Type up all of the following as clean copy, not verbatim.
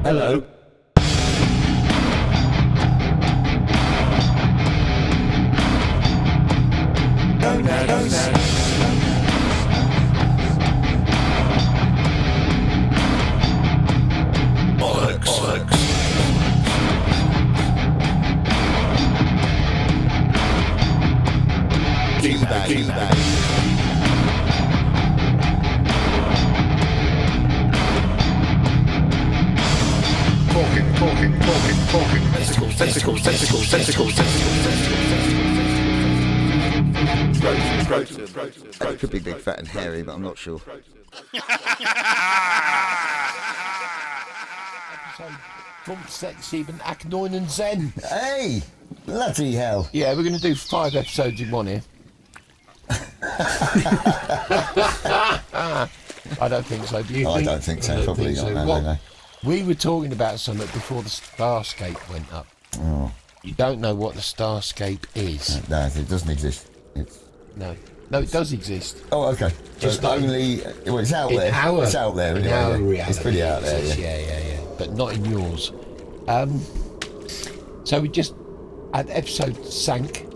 Hello. It could be big, fat and hairy, but I'm not sure. From Sex, even Aknoin and Zen. Hey! Bloody hell. Yeah, we're going to do 5 episodes in one here. I don't think so. Do you think? I don't think so. Probably think not. so. No. We were talking about something before the Starscape went up. Oh. You don't know what the Starscape is. No, it doesn't exist. No, it does exist. Oh, okay. Just so like only... Well, it's out there. It's out there, isn't it? Our reality. It's pretty out there, yeah. But not in yours. So we just had episode sank,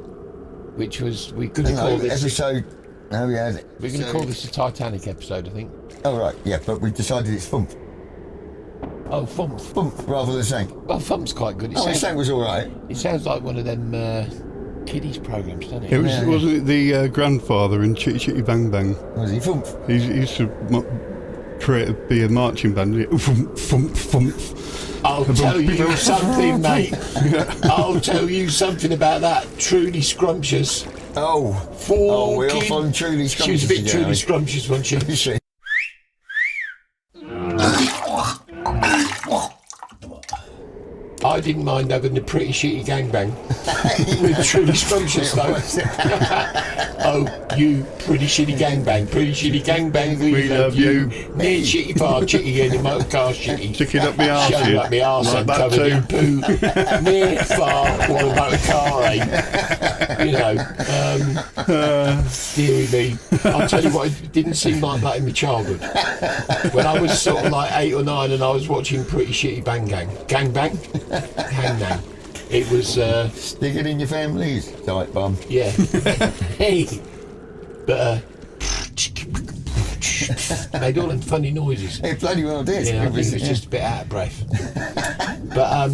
which was... We're going to call this... Episode... No, we had... We're going to call this the Titanic episode, I think. Oh, right. Yeah, but we've decided it's Thump. Oh, Thump. Thump rather than Sank. Well, Thump's quite good. Sank was all right. It sounds like one of them kiddies programmes, doesn't it? It was, wasn't it the grandfather in Chitty Chitty Bang Bang? Was he Thump? He used to be a marching band. Thump, thump, thump. I'll tell you something, mate. I'll tell you something about that. Truly Scrumptious. Oh, we're off on Truly Scrumptious. She was a bit Truly Scrumptious, wasn't she? Is she? I didn't mind having the Pretty Shitty Gangbang with Truly Scrumptious though. Oh, you Pretty Shitty Gangbang, Pretty Shitty Gangbang, we love you. Near Shitty Far Shitty in the motor car Shitty. Sticking up my arse. Showing up my arse and covered in poo. Near Far, what a motor car, eh? You know, dearie me. I'll tell you what, it didn't seem like that in my childhood. When I was sort of like 8 or 9 and I was watching Pretty Shitty Bang Gangbang. Hangman. It was stick it in your families, tight bum. Yeah. Hey. But made all them funny noises. It bloody well did. Yeah, I think it was just a bit out of breath. But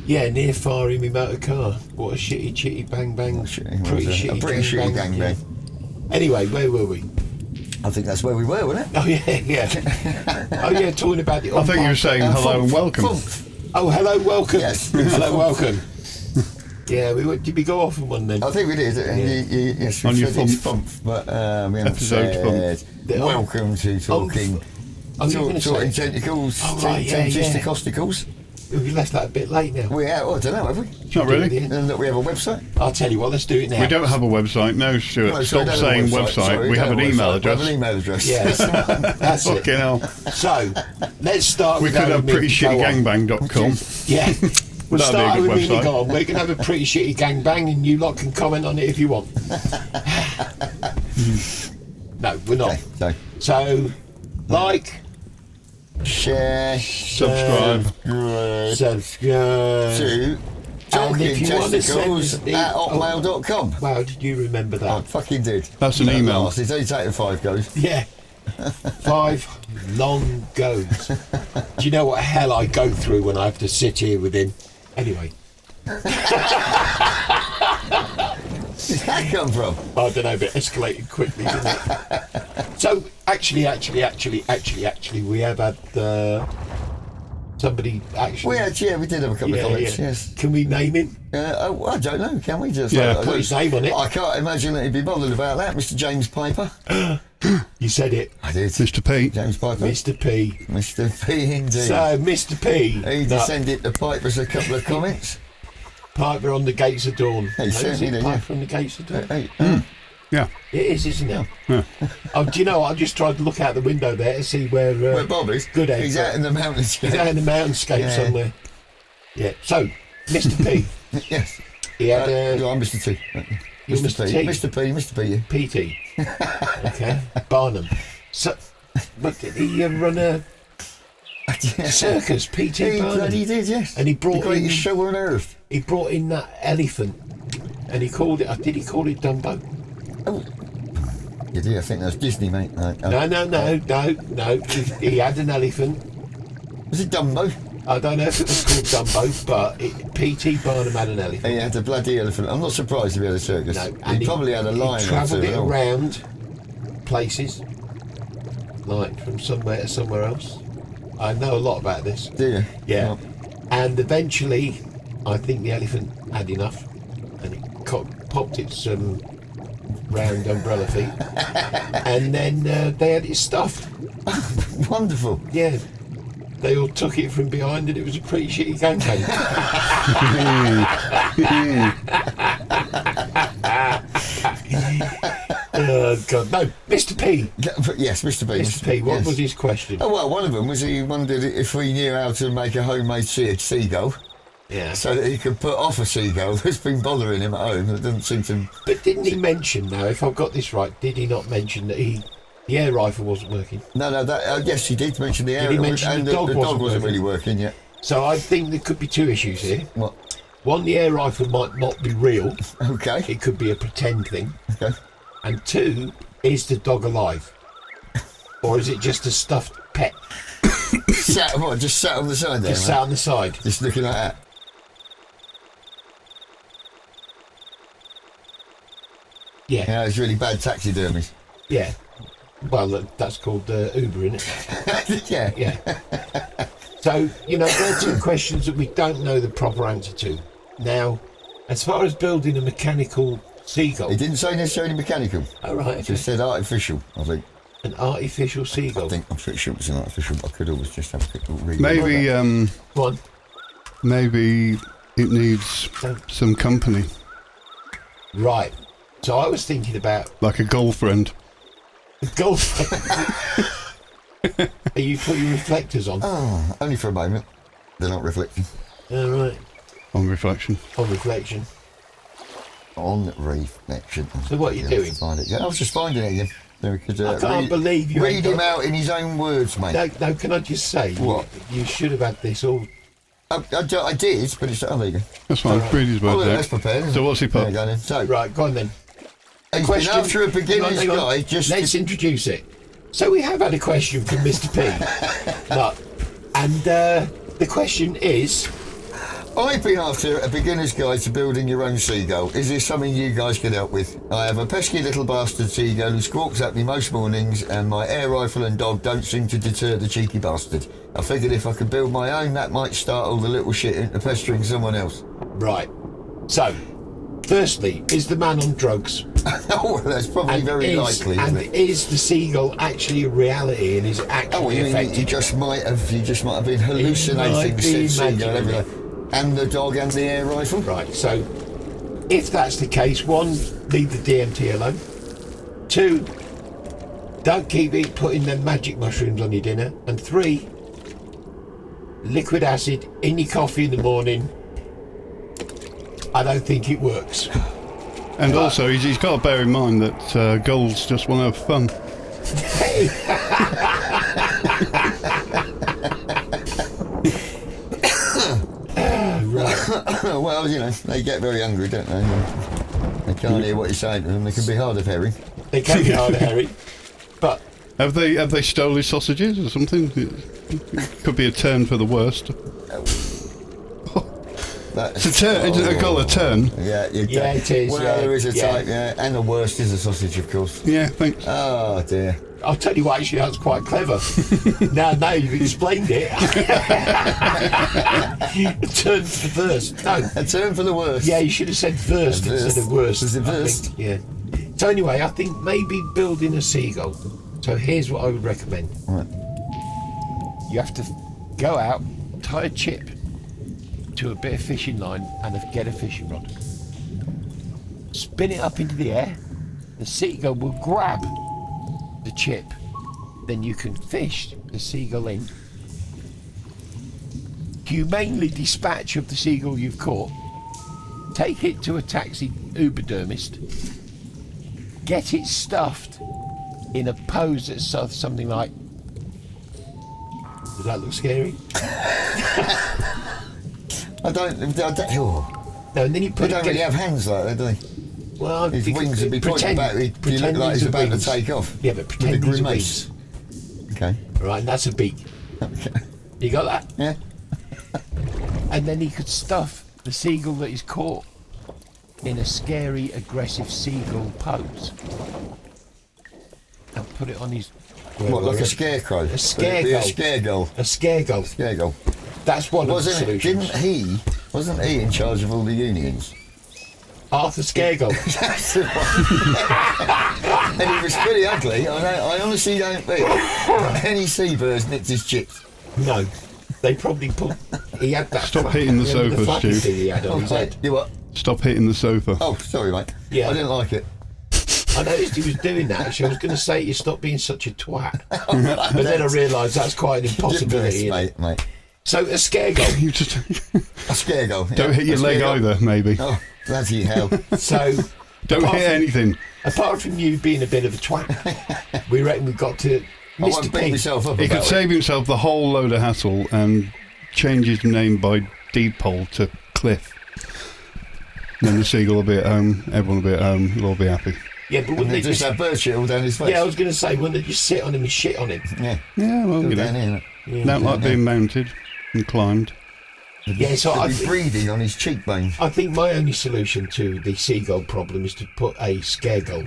yeah, near far in my motor car. What a shitty chitty bang bang. A pretty shitty gang bang. Anyway, where were we? I think that's where we were, wasn't it? Oh yeah. Oh yeah, talking about the. I think you were saying hello and welcome. Oh, hello, welcome. Yes. Hello, welcome. Yeah, did we go off on one then? I think we did. Yes, on we your said it's Thump, but we haven't episode said welcome to talking tentacles, testicles. We left that a bit late now. I don't know, have we? Not really. And that we have a website? I'll tell you what, let's do it now. We don't have a website, no, Stuart. No, Stop saying website. We have an email address. We have an email address. Yes, that's it. Fucking hell. So, let's start with We could have prettyshittygangbang.com. Yeah. We'll That'd start be a with good me website. go on. We're going to have a pretty shitty gangbang and you lot can comment on it if you want. No, we're not. Okay, so, like, share, Subscribe. subscribe. To Talking Testicles at hotmail.com. Wow, did you remember that? I fucking did. That's an email. It's only taken 5 goes. Yeah. 5 long goes. Do you know what hell I go through when I have to sit here with him? Anyway. Where did that come from? I don't know, but it escalated quickly, didn't it? So, actually, we have had somebody actually... We did have a couple of comments, yes. Can we name him? I don't know, can we? Just put his name on it. I can't imagine that he'd be bothered about that, Mr. James Piper. You said it. I did. Mr. P. James Piper. Mr. P. Mr. P, indeed. So, Mr. P. He descended to Piper's a couple of comments. Piper on the Gates of Dawn. He certainly did, Piper on the Gates of Dawn. Yeah. It is, isn't it? Yeah. Oh, do you know what? I just tried to look out the window there to see where Bob is. Good egg. He's out in the mountainscape. He's out in the mountainscape somewhere. Yeah. So, Mr. P. Yes. He had I'm Mr. T. You're Mr. T. Mr. P. PT. Okay. Barnum. So, but did he run a circus, P.T. He Barnum. bloody did, yes. And he brought the greatest in- show on earth. He brought in that elephant, and he called it. Did he call it Dumbo? Oh. You did, I think that was Disney, mate. No. He had an elephant. Was it Dumbo? I don't know if it was called Dumbo, but P.T. Barnum had an elephant. He had a bloody elephant. I'm not surprised if he had a circus. No, he probably had a lion He or travelled two. it around places, like from somewhere to somewhere else. I know a lot about this. Do you? Yeah. Well, And eventually, I think the elephant had enough, and it popped its round umbrella feet, and then they had it stuffed. wonderful. Yeah. They all took it from behind, and it was a pretty shitty gangbang. Oh God, no, Mr. P. Yes, Mr. B. Mr. P. What Yes. was his question? Oh, well, one of them was he wondered if we knew how to make a homemade seagull Yeah. so that he could put off a seagull that's been bothering him at home. That doesn't seem to... But didn't he mention, now, if I've got this right, did he not mention that the air rifle wasn't working? No, that yes, he did mention the air he mention and the dog wasn't wasn't working? really working yet. So I think there could be two issues here. What? One, the air rifle might not be real. Okay. It could be a pretend thing. Okay. And two, is the dog alive? Or is it just a stuffed pet? Just sat on the side there, Just mate? sat on the side? Just looking like that. Yeah. Yeah, it's really bad taxidermy. Yeah. Well, that's called Uber, isn't it? Yeah. Yeah. So, there are two questions that we don't know the proper answer to. Now, as far as building a mechanical seagull... He didn't say necessarily mechanical. Oh, right. He just said artificial, I think. An artificial seagull. I'm pretty sure it was an artificial, but I could always just have a quick little read. Maybe, Go on. maybe it needs some company, Right. So I was thinking about like a girlfriend. golf. Are you put your reflectors on? Oh, only for a moment. They're not reflecting. All right. On reflection. On reflection. On reflection. So what are you Yeah, doing? Find it. Yeah, I was just finding it again. So we could, I can't believe you read ain't him got- out in his own words, mate. No, can I just say, What? you should have had this all. I did, but it's... Oh, there you go. That's fine. Read his Oh, words look, out. that's prepared. isn't So it? what's he There put? you go then. So, Right, go on then. he's been after a beginner's hang on. guide just... Let's introduce it. So we have had a question from Mr. P. Look, and the question is... I've been after a beginner's guide to building your own seagull. Is this something you guys could help with? I have a pesky little bastard seagull who squawks at me most mornings, and my air rifle and dog don't seem to deter the cheeky bastard. I figured if I could build my own, that might startle the little shit into pestering someone else. Right. So, firstly, is the man on drugs? Oh, well, that's probably very likely, isn't it? Is the seagull actually a reality, and is it Oh, actually you mean affected? you just might have been hallucinating the be seagull imagining everywhere. it. And the dog and the air rifle? Right, so if that's the case, one, leave the DMT alone. Two, don't keep putting them magic mushrooms on your dinner. And three, liquid acid in your coffee in the morning. I don't think it works. And also, he's got to bear in mind that gulls just want to have fun. Right. Well, they get very hungry, don't they? They can't hear what you're saying to them. They can be hard of hearing. They can be hard, Harry. But Have they stole his sausages or something? It could be a turn for the worst. That's, It's a turn. Isn't a gull a turn? Yeah, Yeah, it is, Well, yeah, there is a yeah. type, yeah. And the worst is a sausage, of course. Yeah, thanks. Oh, dear. I'll tell you what, actually, that's quite clever. now you've explained it. Turn to the first. No. A turn for the worst. Yeah, you should have said first First. instead of worst. Was it I first? think, yeah. So anyway, I think maybe building a seagull. So here's what I would recommend. Right. You have to go out, tie a chip to a bit of fishing line and get a fishing rod. Spin it up into the air. The seagull will grab the chip. Then you can fish the seagull in. Humanely dispatch of the seagull you've caught. Take it to a taxidermist. Get it stuffed in a pose that's something like Does that look scary? I don't. No, and then you They put don't really have hands like that, do they? Well, His wings would be pointing back. He look like he's about to take off. Yeah, but pretend with a these are grimace. wings. Okay. Right, and that's a beak. Okay. You got that? Yeah. And then he could stuff the seagull that he's caught in a scary, aggressive seagull pose and put it on his... What, like a scarecrow? A scaregull. A scaregull. A scaregull. Scaregull. That's one of the Wasn't it? solutions. Wasn't he in charge of all the unions? Arthur Scaregull. That's the one. And he was pretty ugly. I honestly don't think any seabirds nicked his chicks. No. They probably put... He had that... Stop hitting the remember sofa, flappy Stu. thing he had on his head? You what? Stop hitting the sofa. Oh, sorry, mate. Yeah. I didn't like it. I noticed he was doing that. Actually, I was going to say you stop being such a twat. But then I realised that's quite an impossibility. Mate. So, a scaregull. You just A scaregull. don't hit your leg either, maybe. Oh, bloody hell. So... Don't apart hit from- anything. Apart from you being a bit of a twat, we reckon we've got to... I won't Mr. beat P. myself up He about could it. save himself the whole load of hassle and change his name by Deedpole to Cliff. Then the seagull will be at home, everyone will be at home, we'll all be happy. Yeah, but wouldn't And they just just... have bird shit all down his face. Yeah, I was going to say, wouldn't they just sit on him and shit on him? Yeah. Yeah, well, All you down know, here. don't like being mounted and climbed. Yeah, so He'd I be think, breathing on his cheekbones. I think my only solution to the seagull problem is to put a scaregull.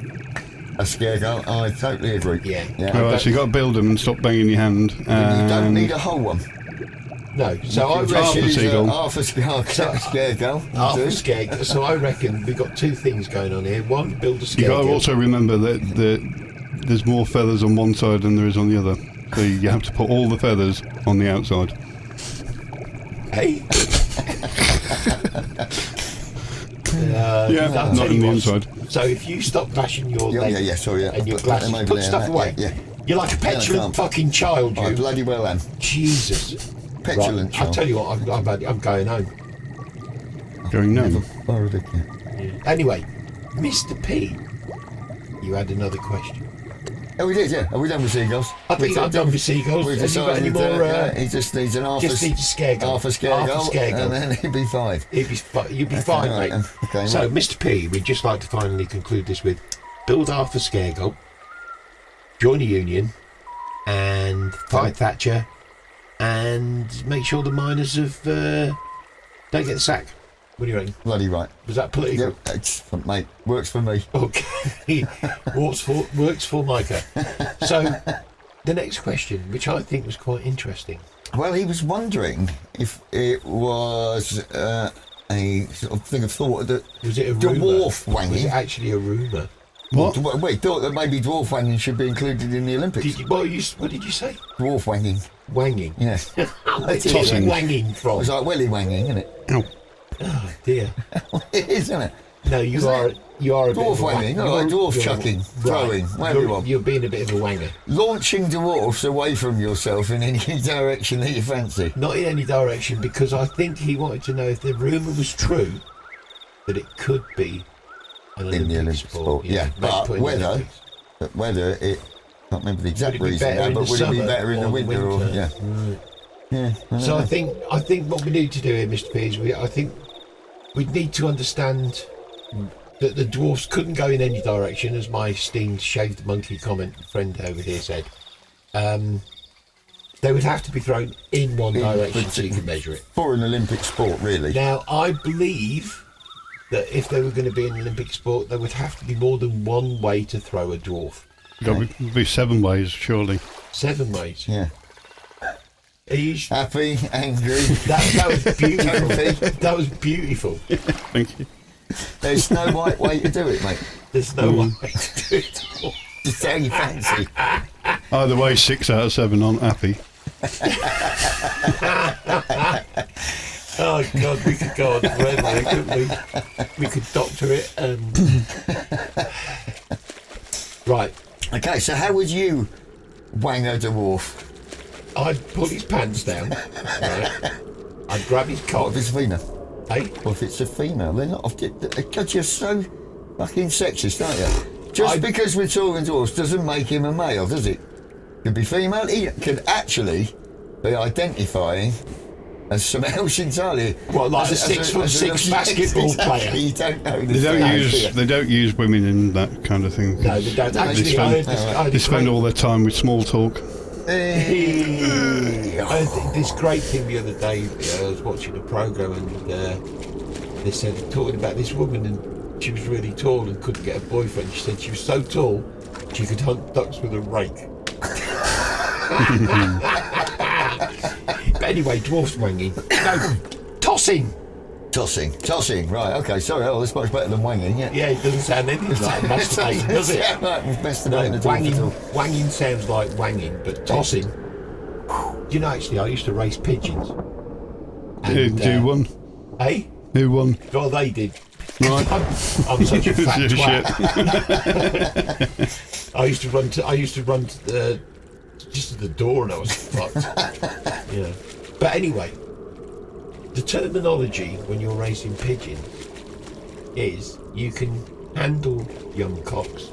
A scaregull. I totally agree. Yeah. Alright, so you got to build them and stop banging your hand. You don't And need a whole one. No, so I Half a reckon... seagull. Half a scaregull. Half a Do. scaregull. So I reckon we've got two things going on here. One, build a you got to scaregull. also remember that there's more feathers on one side than there is on the other. So you have to put all the feathers on the outside. Hey? Yeah, I'll not tell on you the what, inside. So if you stop bashing your Yeah, leg sorry, yeah. and your Put glasses, them over put there, stuff that- away. yeah. You're like a petulant can't. fucking child, I you. bloody well am. Jesus. Petulant Right, I'll child. tell you what, I'm going home. Going no. Borrowed it, yeah. Anyway, Mr. P, you had another question. Oh, we did, yeah. Are we done with seagulls? I think I'm done with seagulls. We've Have you got any decided, more? yeah, he just needs an half just a, needs a scaregull. half a scaregull, and then he'd be fine. You'd be fine, right, mate. okay, So, right. Mr. P, we'd just like to finally conclude this with build Arthur Scaregull, join a union, and fight Thatcher, and make sure the miners don't get the sack. What do you reckon? Bloody right. Was that political? Yeah, mate, works for me. Okay. works for Micah. So, the next question, which I think was quite interesting. Well, he was wondering if it was a sort of thing of thought that Was it a rumour? dwarf Was wanging. it actually a rumour? What? Wait, thought that maybe dwarf wanging should be included in the Olympics. What did you say? Dwarf wanging, Wanging. yeah. Where's Tossing. wanging from? It's like welly wanging, isn't it? Ow. Oh dear. It is, isn't it? No, you Isn't are it? a Dwarf bit of a wanging, wang- or like dwarf you're- chucking, throwing, whatever you want. You're being a bit of a wanger. Launching dwarfs away from yourself in any direction that you fancy. Not in any direction, because I think he wanted to know if the rumour was true that it could be an In the Olympic Olympic sport, you know, yeah. maybe But put in the whether Olympics. it, I can't remember the exact Would it be reason better now, in but the would it be summer better in the or winter? Or, winter? yeah. Right. Yeah. I So don't know. I think what we need to do here, Mr. P, is I think we need to understand that the dwarfs couldn't go in any direction, as my esteemed shaved monkey comment friend over here said. They would have to be thrown in one direction so you can measure it. For an Olympic sport, really. Now, I believe that if they were going to be an Olympic sport, there would have to be more than one way to throw a dwarf. Got to be 7 ways, surely. 7 ways. Yeah. Are you Happy, angry. that was beautiful. Grumpy. That was beautiful. Thank you. There's no right way to do it, mate. There's no way to do it all. Just how you fancy. Either way, 6 out of 7 aren't happy. Oh God, we could go on forever, couldn't we? We could doctor it. Right, Okay, so how would you wang a dwarf? I'd pull his pants down. Right. I'd grab his What cock. if it's a female? Hey, What if it's a female? They're not. God, you're so fucking sexist, aren't you? Just because we're talking dwarfs doesn't make him a male, does it? Could be female. He could actually be identifying as something else entirely. What, like a 6'6" basketball player? You don't know. They don't use women in that kind of thing. No, they don't. Actually, They spend all their time with small talk. I had this great thing the other day. I was watching a program and they said talking about this woman, and she was really tall and couldn't get a boyfriend. She said she was so tall she could hunt ducks with a rake. But anyway, dwarfs wanging. No, tossing. Tossing, right, okay, sorry, that's much better than wanging, yeah. Yeah, it doesn't sound anything like masturbating, does it? Wanging sounds like wanging, but tossing. You know, actually, I used to race pigeons. And, Who won? Eh? Who won? Well, they did. Right. I'm such a fat Shit. twat. I used to run just to the door, and I was fucked. Yeah. But anyway, the terminology when you're racing pigeons is you can handle young cocks.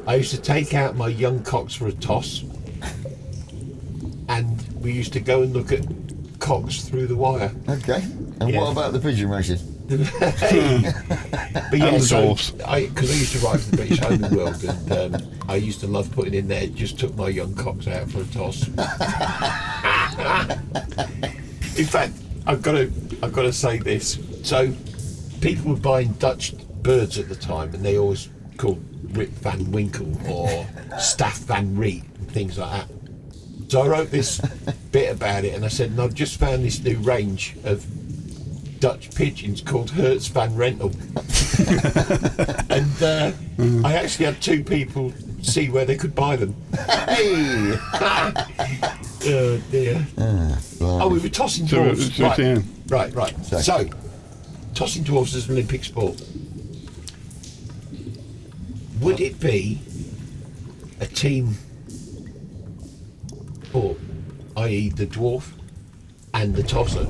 I used to take out my young cocks for a toss, and we used to go and look at cocks through the wire. Okay, and Yeah. what about the pigeon racing? But yeah, And the so dwarfs. because I used to write for the British Home and World, and I used to love putting in there. Just took my young cocks out for a toss. In fact, I've got to say this. So, people were buying Dutch birds at the time, and they always called Rip Van Winkle or Staff Van Riet and things like that. So I wrote this bit about it, and I said, and I've just found this new range of Dutch pigeons called Hertz Van Rental. And I actually had two people see where they could buy them. Hey! Oh dear. Oh, we were tossing dwarfs. Right. So, tossing dwarfs is an Olympic sport. Would it be a team sport, i.e. the dwarf and the tosser?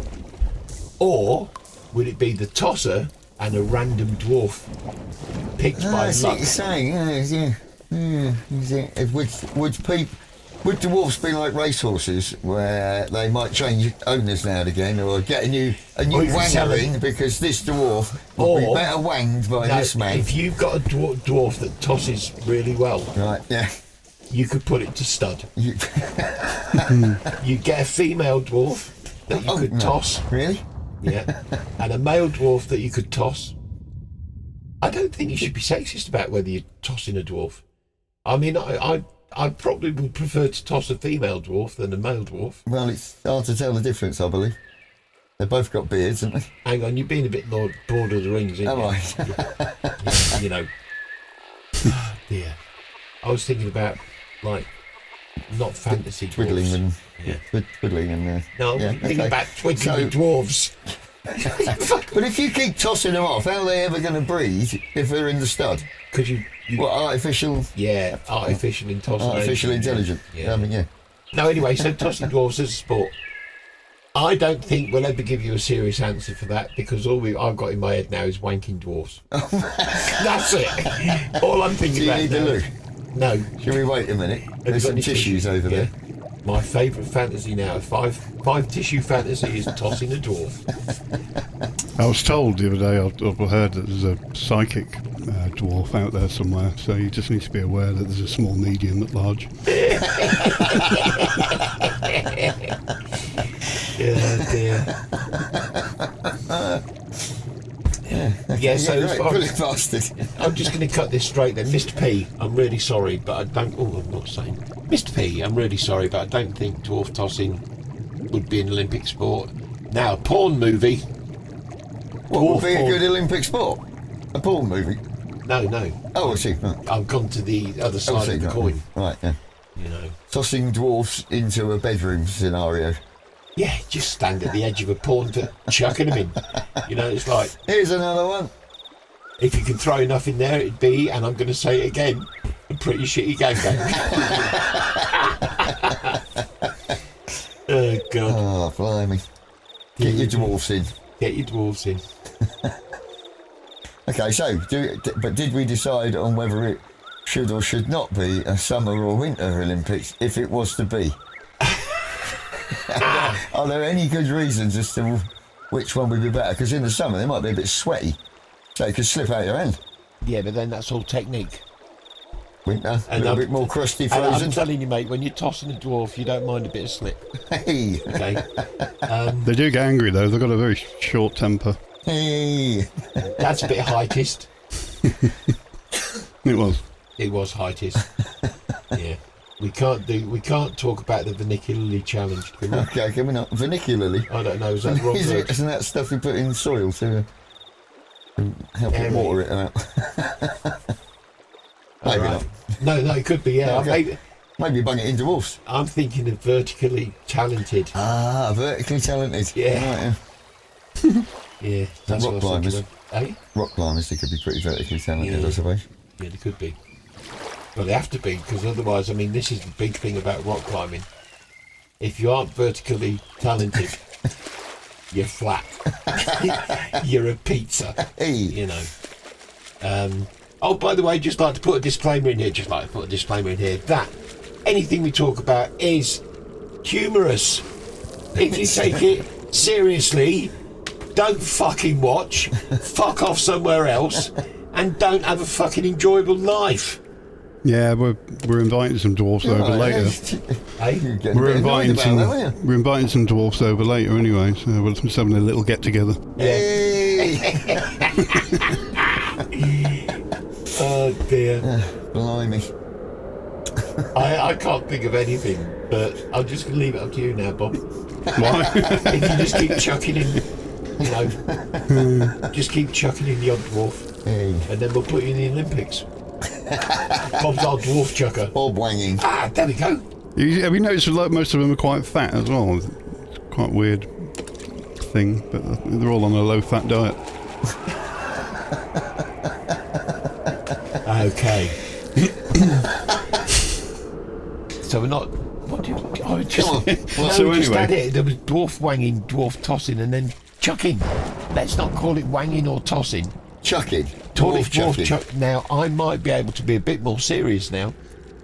Or would it be the tosser and a random dwarf picked by I see what luck? you're saying, Would dwarfs be like racehorses, where they might change owners now and again, or get a new Or you can sell wanger it. in because this dwarf would be better wanged by Now, this man? if you've got a dwarf that tosses really well, Right, yeah. you could put it to stud. You, You get a female dwarf that you could no. toss. Really? Yeah, and a male dwarf that you could toss. I don't think you should be sexist about whether you're tossing a dwarf. I mean, I probably would prefer to toss a female dwarf than a male dwarf. Well, it's hard to tell the difference, I believe. They've both got beards, haven't they? Hang on, you're being a bit bored of the rings, aren't Am you? I? You know. Yeah. I was thinking about, like, not fantasy Twiddling dwarfs. and Yeah. twiddling and No, yeah, I'm thinking okay. about twiddling dwarves. But if you keep tossing them off, how are they ever going to breed if they're in the stud? Because you What, artificial artificial intelligence. artificial intelligence? Yeah. I mean, yeah. No, anyway, so tossing dwarves is a sport. I don't think we'll ever give you a serious answer for that, because all I've got in my head now is wanking dwarves. That's it. All I'm thinking Do you about need the now. loo? No. Shall we wait a minute? Have you There's got some any tissues tissue? over there. My favourite fantasy now, five tissue fantasy, is tossing a dwarf. I was told the other day, I've heard that there's a psychic dwarf out there somewhere, so you just need to be aware that there's a small, medium at large. Yeah, dear. Yeah, so as right, far brilliant as, bastard. I'm just going to cut this straight then. Mr. P, I'm really sorry, but I don't... Oh, I'm not saying... Mr. P, I'm really sorry, but I don't think dwarf tossing would be an Olympic sport. Now, a porn movie... What would Dwarf be a porn. good Olympic sport? A porn movie? No. Oh, I see. Right. I've gone to the other I side see. of the Right. coin, Right, yeah. you know. Tossing dwarfs into a bedroom scenario. Yeah, just stand at the edge of a porn to chucking them in. You know, it's like, Here's another one. if you can throw enough in there, it'd be, and I'm going to say it again, a pretty shitty gangbang. Oh, God. Oh, blimey. Get your dwarfs in. Get your dwarves in. Okay, so, but did we decide on whether it should or should not be a summer or winter Olympics, if it was to be? Are there any good reasons as to which one would be better? Because in the summer they might be a bit sweaty, so it could slip out your hand. Yeah, but then that's all technique. Winter, a little bit more crusty, And I'm frozen. telling you, mate, when you're tossing a dwarf, you don't mind a bit of slip. Hey, Okay. They do get angry though. They've got a very short temper. hey. That's a bit heightist. It was. It was heightist. Yeah. We can't talk about the vernacularly challenged. Can we? Okay, coming up. Vernacularly. I don't know. Is that the wrong word? Isn't that stuff you put in soil to help it Aerate. water it out? Maybe All not. right. No, it could be. Yeah. Okay. Maybe bung it in dwarfs. I'm thinking of vertically talented. Ah, vertically talented. Yeah. Right, Yeah, that's Rock what I was climbers. thinking of. Eh? Rock climbers, they could be pretty vertically talented, Yeah. I suppose. Yeah, they could be. Well, they have to be, because otherwise, I mean, this is the big thing about rock climbing. If you aren't vertically talented, you're flat. You're a pizza, Hey, you know. Oh, by the way, just like to put a disclaimer in here, that anything we talk about is humorous. If you take it seriously, don't fucking watch, fuck off somewhere else, and don't have a fucking enjoyable life. Yeah, we're inviting some dwarfs over later. Hey? You're getting a We're bit annoyed inviting about some. that, aren't you? We're inviting some dwarfs over later anyway. So we're just having a little get together. Hey! Oh dear. Blimey. I can't think of anything, but I'm just going to leave it up to you now, Bob. Why? If you just keep chucking in, you know, just keep chucking in the odd dwarf, Hey. and then we'll put you in the Olympics. Bob's our dwarf chucker. Bob wanging. Ah, there we go. Have you noticed that most of them are quite fat as well? It's quite a weird thing, but they're all on a low-fat diet. Okay. So we're not. What did I just? Come on. No, So we just anyway. had it. There was dwarf wanging, dwarf tossing, and then chucking. Let's not call it wanging or tossing. Chucking. Call it Dwarf chucking. chuck. Now I might be able to be a bit more serious now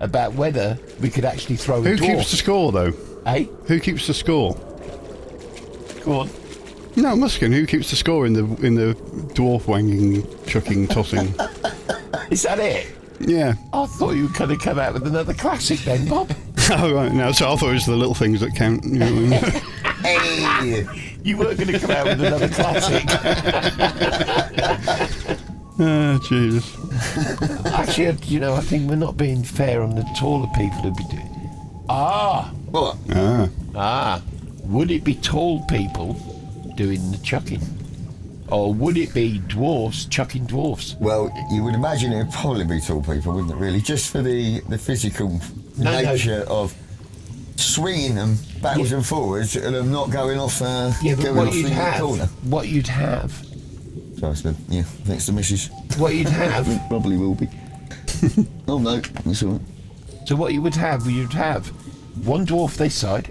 about whether we could actually throw a Who dwarf. keeps the score though? Hey, Who keeps the score? go on. No, Muskin. Who keeps the score in the dwarf wanging, chucking, tossing? Is that it? Yeah. I thought you were going to come out with another classic then, Bob. Oh right. No, so I thought it was the little things that count. You know what I mean? Hey! You weren't going to come out with another classic. Ah, Jesus. Actually, you know, I think we're not being fair on the taller people who'd be doing. What? Ah. Would it be tall people doing the chucking? Or would it be dwarfs chucking dwarfs? Well, you would imagine it would probably be tall people, wouldn't it, really? Just for the physical No. nature of swinging them backwards and forwards and them not going off, Yeah, but going what off you'd the have, corner. what you'd have, So I said, yeah, thanks to Mrs. what you'd have, Probably will be. Oh no, that's all right. so what you would have, you'd have one dwarf this side,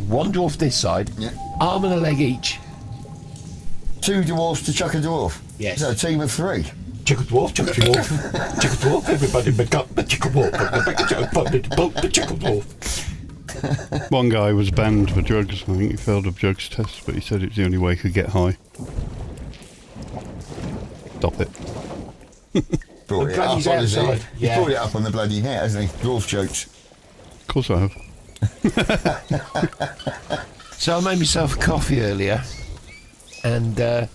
one dwarf this side, Yeah. arm and a leg each. 2 dwarfs to chuck a dwarf. Yes. So a team of 3. Chuck a dwarf, chuck a dwarf, chuck a dwarf, everybody make up, chuck a dwarf, chuck a dwarf. One guy was banned for drugs. I think he failed a drugs test, but he said it's the only way he could get high. Stop it. Brought I'm it glad up he's on his outside. head. Yeah. He brought it up on the bloody net, hasn't he? Dwarf jokes. Of course I have. So I made myself a coffee earlier, and I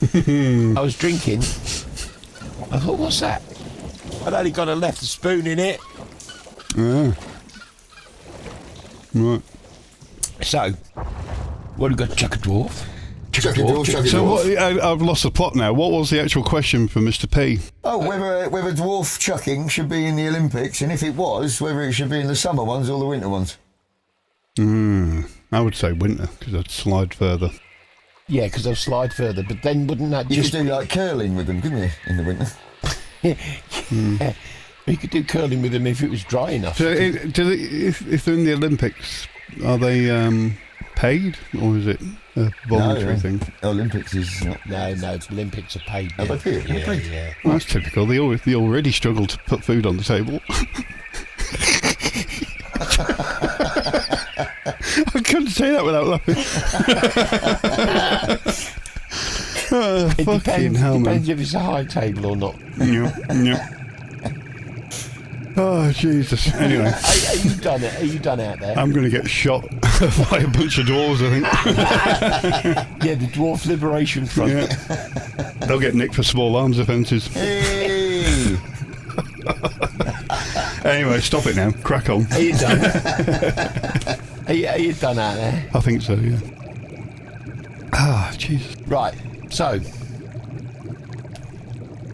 was drinking. I thought, what's that? I'd only got left a spoon in it. Ah. Right. So, what have we got? Chuck a dwarf? Chuck a dwarf, chuck a So dwarf. what, I've lost the plot now. What was the actual question for Mr. P? Oh, whether dwarf chucking should be in the Olympics, and if it was, whether it should be in the summer ones or the winter ones. I would say winter, because I'd slide further. Yeah, because I'll slide further, but then wouldn't that You just... could do like curling with them, couldn't you, in the winter? Yeah, you could do curling with them if it was dry enough. So if they're in the Olympics, are they paid, or is it a voluntary thing? Olympics is not. No, the Olympics are paid. Are they paid? Yeah, Paid? yeah. Well, that's typical. They already struggle to put food on the table. I couldn't say that without laughing. It Fucking hell, man. depends if it's a high table or not. Yeah. Oh, Jesus. Anyway. Are you done it? Are you done out there? I'm going to get shot by a bunch of dwarves, I think. Yeah, the Dwarf Liberation Front. Yeah. They'll get nicked for small arms offences. Hey! Anyway, stop it now. Crack on. Are you done? Are you done out there? I think so, yeah. Ah, Jesus. Right. So,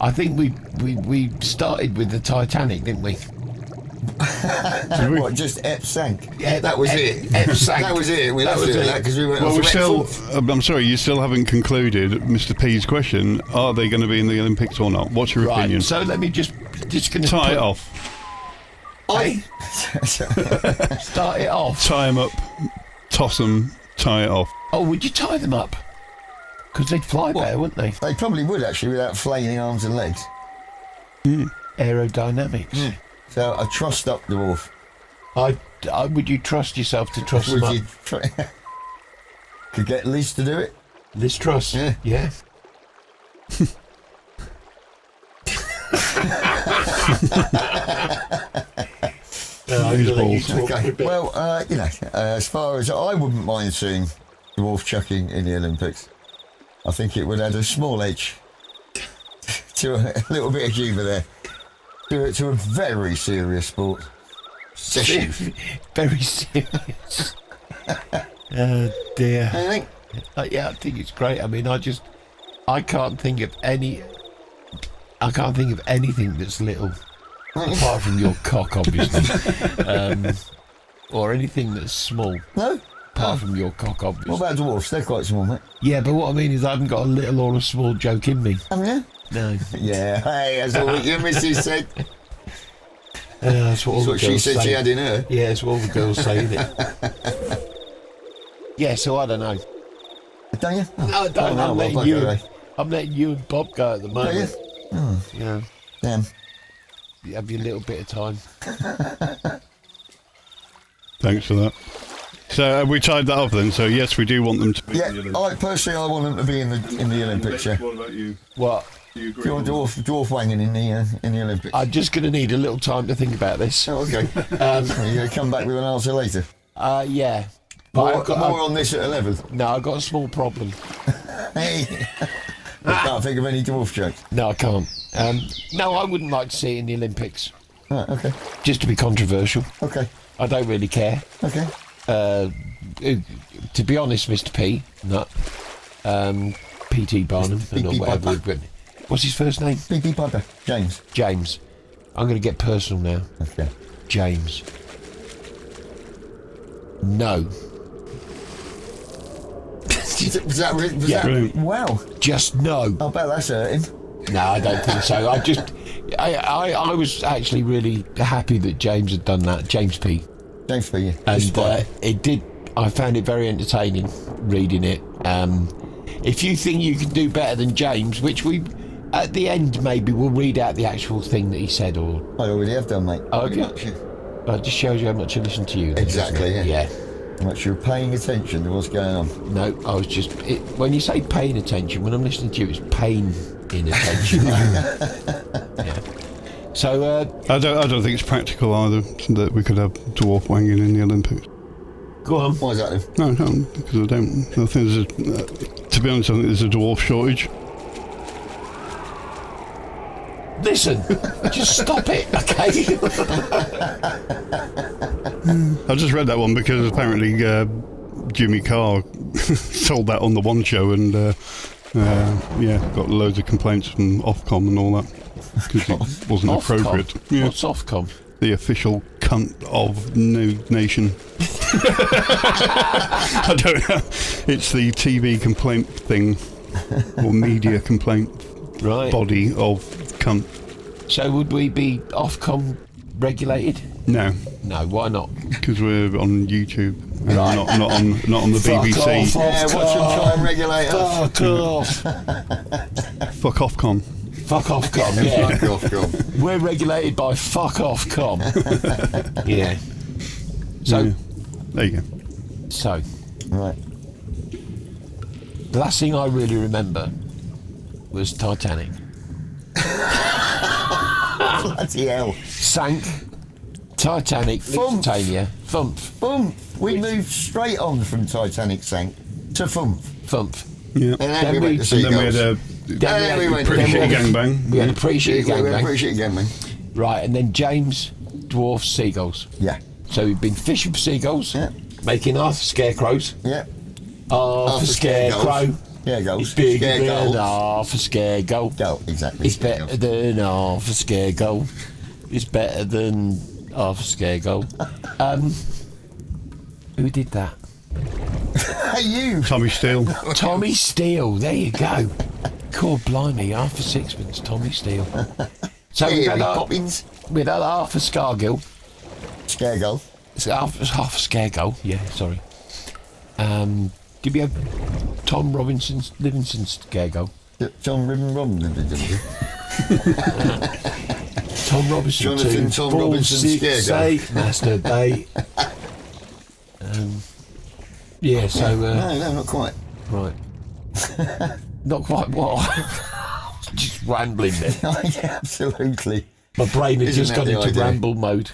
I think we started with the Titanic, didn't we? What, just Ep sank? Yeah, That was it. Ep sank. That was it. We That left was it it. that because we went Well, off we're the still. wet I'm sorry, you still haven't concluded Mr. P's question. Are they going to be in the Olympics or not? What's your Right. opinion? So let me just going to Tie it off. Hey, start it off. Tie them up. Toss them. Tie it off. Oh, would you tie them up? Because they'd fly better, wouldn't they? They probably would actually without flailing arms and legs. Aerodynamics. So a trussed up dwarf. Would you trust yourself to truss them Would up? you could get Liz to do it? Liz Truss? Yeah. Yeah. These balls. Okay. Well, as far as I wouldn't mind seeing dwarf chucking in the Olympics, I think it would add a small edge to a little bit of humour there. To a very serious sport. Session. Very serious. Oh dear. I think. Yeah, I think it's great. I mean, I can't think of anything that's little, apart from your cock, obviously, or anything that's small, No? apart from your cock, obviously. What about dwarfs? They're quite small, mate. Yeah, but what I mean is I haven't got a little or a small joke in me. Haven't you? No. Yeah, hey, that's all your missus said. That's what all That's the what she girls said say. she had in her. Yeah, that's what all the girls say, isn't it? Yeah, so I don't know. Don't you? No, I don't. no, I'm letting you and Bob go at the moment. Yeah. Damn. You have your little bit of time. Thanks for that. So have we tied that up then? So yes, we do want them to be Yeah, in the Olympics. I want them to be in the Olympics. Yeah. What about you? What? Do you Do agree? you want dwarf wanging in the Olympics? I'm just going to need a little time to think about this. Oh, okay. Are you going to come back with an answer later? Yeah. But More on this at 11. No, I've got a small problem. Hey, I can't think of any dwarf jokes. No, I can't. No, I wouldn't like to see it in the Olympics. Right, okay, Just to be controversial. okay, I don't really care. okay. To be honest, Mr. P, not P.T. Barnum, P.T. or whatever Barnum. we've written. What's his first name? P.P. Piper, James. James. I'm going to get personal now. Okay. James. No. Was that Brilliant. wow? Just no. I bet that's hurting. No, I don't think so. I was actually really happy that James had done that, James P. James P. And I found it very entertaining reading it. If you think you can do better than James, which we, at the end maybe we'll read out the actual thing that he said, or I already have done, mate. Oh, Pretty okay. much. it just shows you how much I listen to you. Exactly, doesn't it? yeah. Yeah. How much you're paying attention to what's going on. No, I was just. When you say paying attention, when I'm listening to you, it's pain in attention. Yeah. So. I don't think it's practical either that we could have dwarf wanging in the Olympics. Go on. Why is that then? No, because I think there's to be honest, I think there's a dwarf shortage. Listen, just stop it, okay? I just read that one because apparently Jimmy Carr sold that on the One Show and got loads of complaints from Ofcom and all that because it wasn't Ofcom? appropriate. Yeah, What's Ofcom? the official cunt of no nation. I don't know. It's the TV complaint thing or media complaint Right. body of cunt. So would we be Ofcom regulated? No, No, why not? because we're on YouTube, and Right. not on the Fuck BBC. off, Yeah, watch them try and regulate us. Fuck off. Fuck Ofcom. Fuck Ofcom, yeah. Fuck off, go on. We're regulated by Fuck Ofcom. Yeah. So, Yeah. There you go. So, Right. the last thing I really remember was Titanic. Bloody hell. Sank. Titanic. Thump. Lusitania. Thump. Boom. We moved straight on from Titanic sank to Thump. Thump. Yeah. And then Then we went we- to And then we had Seagulls. a we went pretty then we shitty had- gangbang. We had a pretty shitty We went gangbang. pretty shit again, man. Right, and then James, Dwarf, seagulls. Yeah. So we've been fishing for seagulls, Yeah. making half scarecrows, Yeah. half a scarecrow. Yeah, It's goals. bigger Scare than goals. half a scarecrow. Go, exactly. It's better than half a scarecrow. It's better than half a scarecrow. Who did that? Hey, you. Tommy Steele. Tommy Steele. There you go. God blimey, half a sixpence, Tommy Steele. So we've Here, had, Poppins. we've had half a scargill. Scare goal. It's half a scarecrow. Yeah, sorry. Did we have Tom Livingston's scarecrow? John Ribbon Robin. Tom Robinson. Jonathan 2, Tom 4, Robinson 6, scarecrow. 8, masturbate. Yeah, so No, not quite. right. Not quite what. Just rambling there. Yeah, absolutely. My brain had Isn't just that gone the into idea? ramble mode.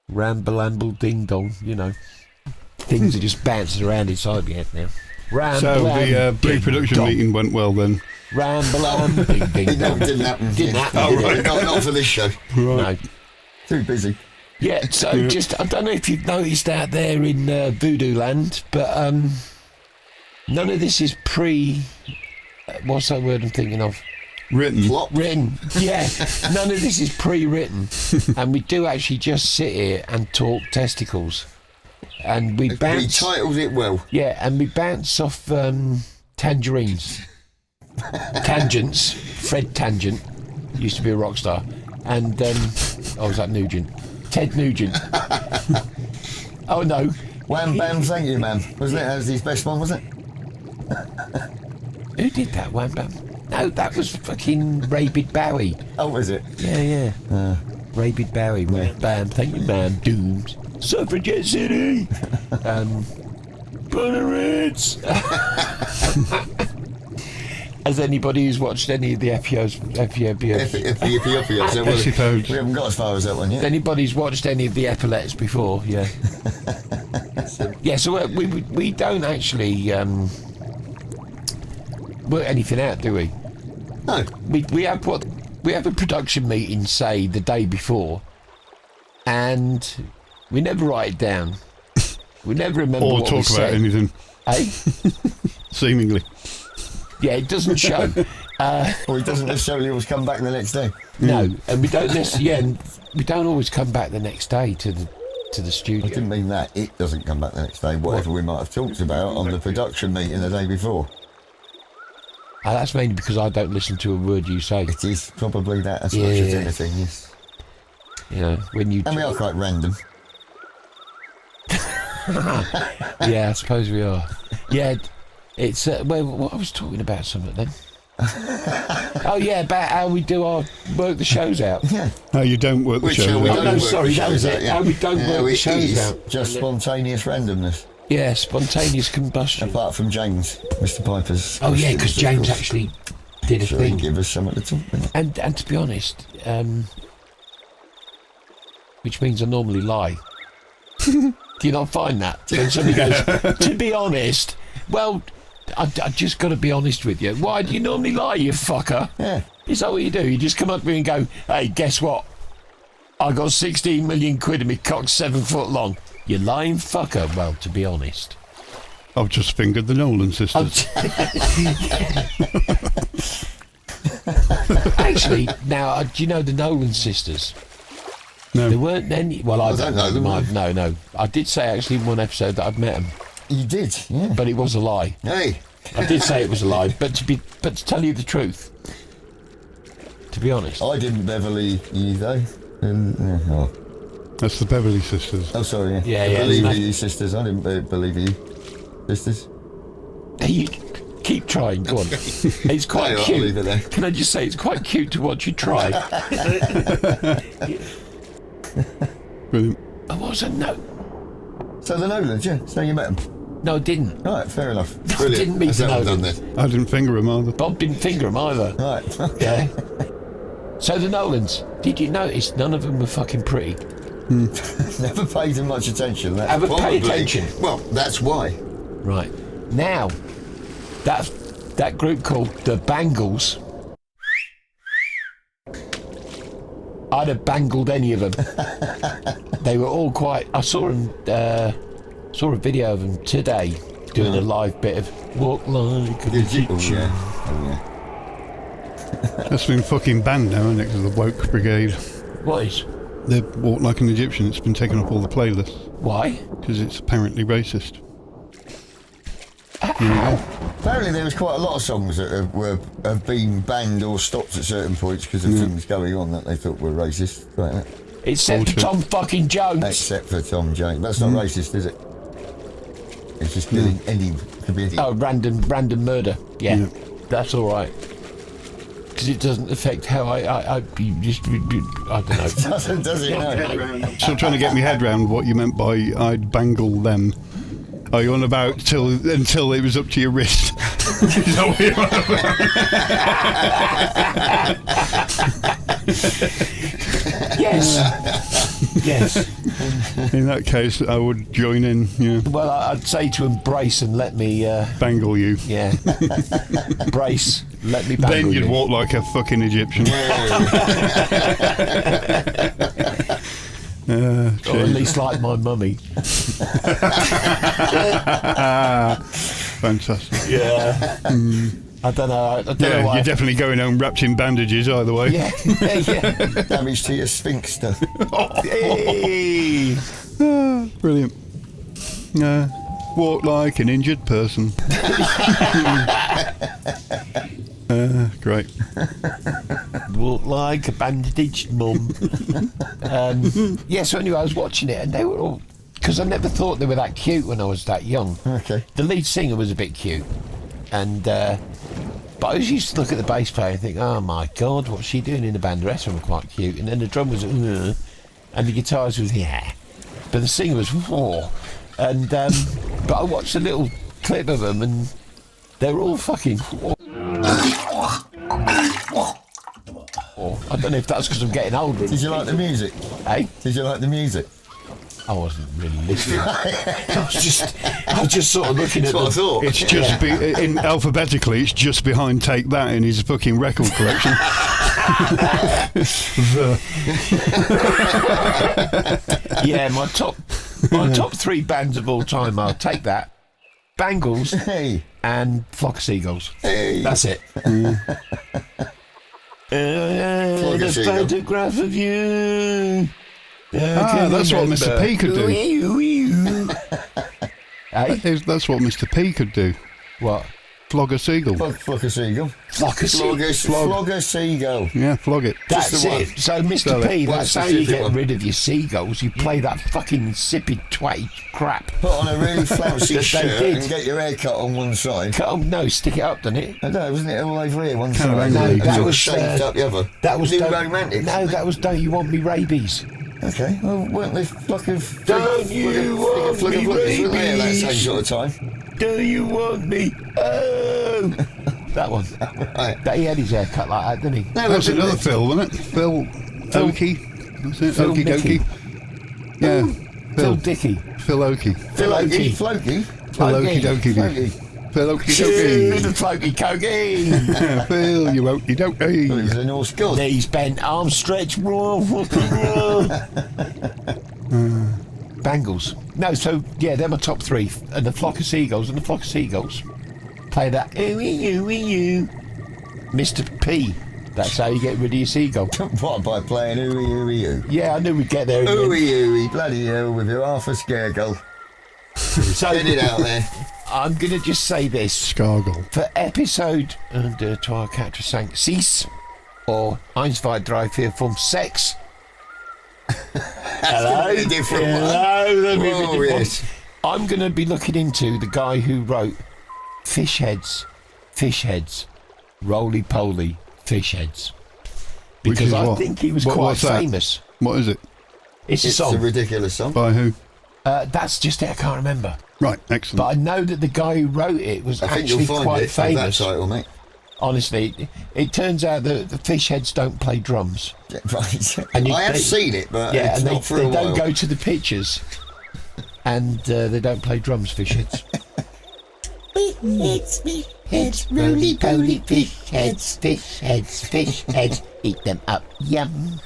Ramble, amble, ding dong. You know, things are just bouncing around inside my head now. Ramble, So the amble, pre-production ding dong. meeting went well then. Ramble, amble, ding ding No, dong. it didn't happen. Didn't Yeah. happen, Oh, did right. it? Not for this show. No. Too busy. Yeah, so just, I don't know if you've noticed out there in Voodoo Land, but none of this is what's that word I'm thinking of? Written. Plot. Written. Yeah, none of this is pre-written. And we do actually just sit here and talk testicles. And we We bounce. titled it well. Yeah, and we bounce off tangerines. Tangents. Fred Tangent used to be a rock star. And, was that Nugent? Ted Nugent. Oh, no. Wham Bam, thank you, man. Wasn't it? That was his best one, wasn't it? Who did that, Wham Bam? No, that was fucking Rabid Bowie. Oh, was it? Yeah. Rabid Bowie. Wham Bam, thank you, man. Doomed. Suffragette City. Polaroids. Has anybody who's watched any of the FPOs? Episodes. We haven't got as far as that one yet. Anybody's watched any of the epaulets before? Yeah. Yeah. So we don't actually work anything out, do we? No. We have a production meeting, say the day before, and we never write it down. We never remember Or what we talk about said. anything. Eh? Seemingly. Yeah, it doesn't show. Or he doesn't necessarily always come back the next day. No, and we don't necessarily. Yeah, and we don't always come back the next day to the I studio. didn't mean that. It doesn't come back the next day. Whatever we might have talked about on the production meeting the day before. That's mainly because I don't listen to a word you say. It is probably that as much as Yeah. anything, yes. You know, when you. And we are quite random. Yeah, I suppose we are. Yeah, it's what I was talking about something then. Oh yeah, about how we do our work the shows out. Yeah. No, you don't work the Which show. we Oh, don't no, work sorry, the that was shows it. out, yeah. How we don't work the it shows is out. just spontaneous randomness. Yeah, spontaneous combustion. Apart from James, Mr. Piper's. Oh yeah, because James actually did a Sure, he thing. give us something to talk about. And to be honest, which means I normally lie. Do you not find that? When somebody goes, to be honest, well, I just got to be honest with you. Why do you normally lie, you fucker? Yeah. Is that what you do? You just come up to me and go, hey, guess what? I got 16 million quid and my cock's 7 foot long. You lying fucker. Well, to be honest. I've just fingered the Nolan sisters. Actually, now, do you know the Nolan sisters? No. There weren't any. Well, I don't know them, No. I did say actually in one episode that I'd met them, You did, yeah. but it was a lie. Hey. I did say it was a lie, but to tell you the truth, to be honest, I didn't Beverly you though. Oh. That's the Beverly sisters. Oh, sorry, yeah. Yeah, I yeah, believe no. you, sisters. I didn't believe you, sisters. you keep trying. Go on. It's quite I'll cute. leave it there. Can I just say it's quite cute to watch you try? Brilliant. Oh, what was it? No. So the Nolans, yeah. So you met them. No, I didn't. Right, fair enough. I didn't meet the That's how we've Nolans. done I didn't finger him either. Bob didn't finger him either. this. Right. Yeah. So the Nolans, did you notice none of them were fucking pretty? Never paid them much attention. That's Ever pay probably- attention? Well, that's why. Right. Now, that group called the Bangles, I'd have bangled any of them. They were all quite... I saw a video of them today doing a live bit of Walk Like an Egyptian. Oh, yeah. That's been fucking banned now, isn't it? Because of the woke brigade. What is? They walk like an Egyptian. It's been taken off all the playlists Why? because it's apparently racist. Apparently there was quite a lot of songs that have been banned or stopped at certain points because of things going on that they thought were racist. Right, Except Bullshit. Tom fucking Jones. except for Tom Jones. That's not racist, is it? It's just killing any... Could be any... Oh, random murder. Yeah, Yeah. that's all right. Because it doesn't affect how I don't know. Does it? No. Still trying to get my head round what you meant by I'd bangle them. Are you on about until it was up to your wrist? Is that what you're on about? Yes. Yes. In that case, I would join in. Yeah, Well, I'd say to embrace and let me. bangle you. Yeah. Brace. Let me bangle Then you'd you. walk like a fucking Egyptian. Or at Jeez. least like my mummy. Fantastic. Yeah. I don't know. I don't know Yeah, why. you're definitely going home wrapped in bandages either way. Yeah. Yeah. Damage to your sphincter. Hey. Brilliant. Walk like an injured person. Great. Walk like a bandaged mum. Yeah, so anyway, I was watching it and they were all... Because I never thought they were that cute when I was that young. Okay. The lead singer was a bit cute. And... but I always used to look at the bass player and think, oh my God, what's she doing in the band? The rest of them were quite cute. And then the drum was... and the guitars was... yeah. But the singer was... whoa. And... but I watched a little clip of them and they were all fucking... I don't know if that's because I'm getting older. Did you like the music? Hey? Did you like the music? I wasn't really listening. I was just sort of looking at That's what I them. thought. It's just in alphabetically. It's just behind Take That in his fucking record collection. Yeah, my top three bands of all time. I'll take that. Bangles Hey. and Flock of Seagulls. Hey. That's it. of The Seagull. photograph of you. That's what Mr. P could do. Hey? That's what Mr. P could do. What? Flog a seagull. Flock a seagull. Flock of Seagulls. Flog a seagull. Yeah, flog it. That's Just the one. it. So, Mr. Sell P, it. that's One how you specific get one. rid of your seagulls. You play that fucking insipid twatty crap. Put on a really flouncy That they shirt did. and get your hair cut on one side. No, stick it up, doesn't it? I know, wasn't it all over here one Kind of side? angry. No, that It was, shaved up the other. That was New Don't- Romantics. No, that was Don't You Want Me Rabies. Okay, well, weren't they flock of... Don't you want me Wasn't they at that same rabies? sort of time? Do you want me? Oh, that one. Right. That he had his hair cut like that, didn't he? No, That's but another Phil, wasn't it? Phil Oakey. That's it. Phil Okie Mickey. dokie. Yeah. Phil Dickey. Phil Oakey. Phil Oakey. Floki. Phil Okie dokie. Floki. Phil Okie Shoot dokie. the floaty cokie. Phil, you okie Well, he dokie. was a Norse god. Knees bent, arms stretched. Bangles. No, so yeah, they're my top three. And the Flock of Seagulls and the Flock of Seagulls play that ooey, Mr. P. That's how you get rid of your seagull. What, by playing ooey ooey oo? Yeah, I knew we'd get there. in the end. Ooey ooey, bloody hell, with your half a scaregull. So Get it out there. I'm going to just say this. Scargle. For episode der Trois Quatre Cinq Six, or 1, 2, 3, 4, 5, 6. Hello. a different one. Hello. That'll be a bit Oh, different. yes. I'm going to be looking into the guy who wrote fish heads, roly-poly fish heads. Which Because is I what? think he was What's quite that? famous. What is it? It's a It's a song. ridiculous song. By who? That's just it. I can't remember. Right, excellent. But I know that the guy who wrote it was I think actually you'll find quite it famous. that title, mate. Honestly, it turns out that the fish heads don't play drums. Yeah, right. And I have seen it, but it's and not for a they while. don't go to the pictures, and they don't play drums. Fish heads. Fish heads, roly poly fish heads, fish heads, fish heads. Eat them up, yum.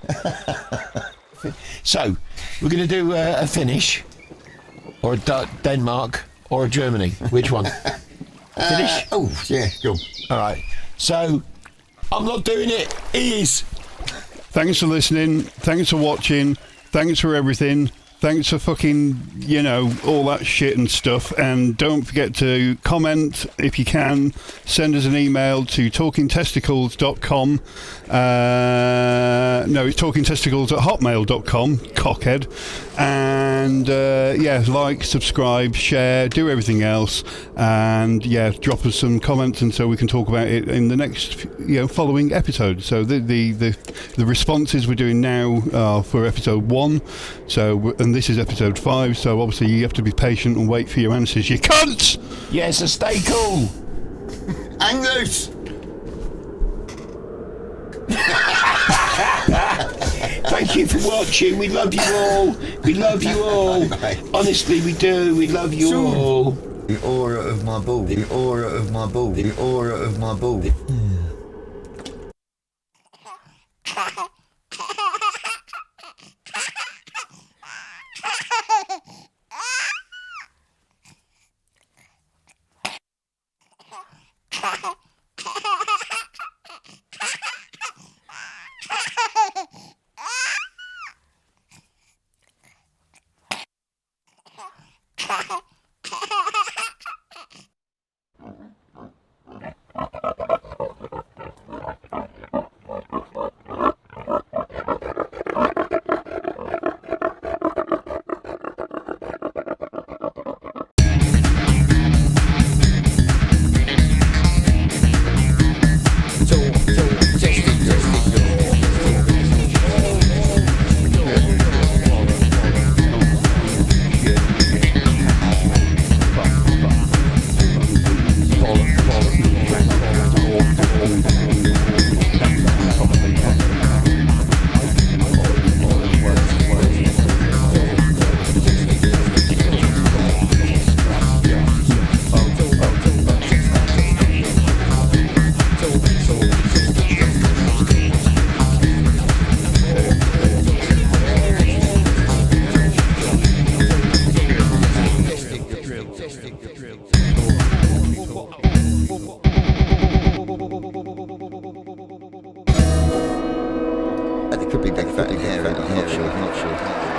So, we're going to do a Finnish, or a Denmark, or a Germany. Which one? Finnish? Oh, yeah, go on. All right. So, I'm not doing it. He is. Thanks for listening. Thanks for watching. Thanks for everything. Thanks for fucking, all that shit and stuff. And don't forget to comment if you can. Send us an email to talkingtesticles.com. No, it's talkingtesticles@hotmail.com, cockhead. And, like, subscribe, share, do everything else. And, drop us some comments and so we can talk about it in the next, following episode. So the responses we're doing now are for episode 1. So, and this is episode 5, so obviously you have to be patient and wait for your answers, you cunts! Yes, so stay cool. Angus! Thank you for watching. We love you all. We love you all. Honestly, we do. We love you all. The aura of my ball. The aura of my ball. The aura of my ball. That could be big fatty hair, I'm not sure.